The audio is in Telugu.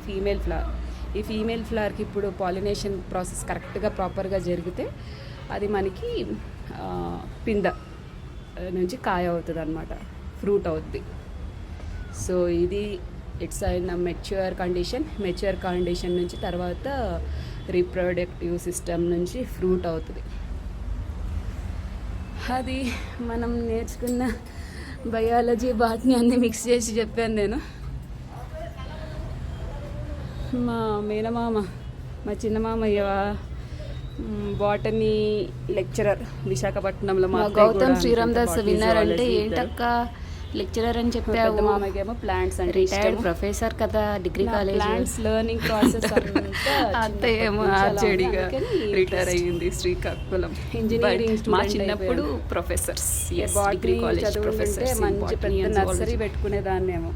Female flower. ఈ ఫీమేల్ ఫ్లవర్కి ఇప్పుడు పాలినేషన్ ప్రాసెస్ కరెక్ట్గా ప్రాపర్గా జరిగితే అది మనకి పింద నుంచి కాయ అవుతుంది అనమాట, ఫ్రూట్ అవుద్ది. సో ఇది ఇట్స్ ఇన్ మెచ్యూర్ కండిషన్ నుంచి తర్వాత రీప్రొడక్టివ్ సిస్టమ్ నుంచి ఫ్రూట్ అవుతుంది. అది మనం నేర్చుకున్న బయాలజీ బాట్ని అన్నీ మిక్స్ చేసి చెప్పాను నేను. మా మేనమామ, మా చిన్నమామయ్య బాటనీ లెక్చరర్ విశాఖపట్నంలో. మా గౌతమ్ శ్రీరామ్ దాస్ విన్నర్ అంటే ఏంటక్క లెక్చరర్ అని చెప్పావు? మామయ్య ఏమో ప్లాంట్స్ అంటే రిటైర్డ్ ప్రొఫెసర్ కదా, degree college. Plants learning process అంతా ఏమో ఆర్జేడీగా రిటైర్ అయ్యింది శ్రీకాకుళం. ఇంజనీరింగ్ మా చిన్నప్పుడు ప్రొఫెసర్స్, డిగ్రీ కాలేజ్ ప్రొఫెసర్స్. మంచి పెద్ద నర్సరీ పెట్టుకునేదాన్నేమో.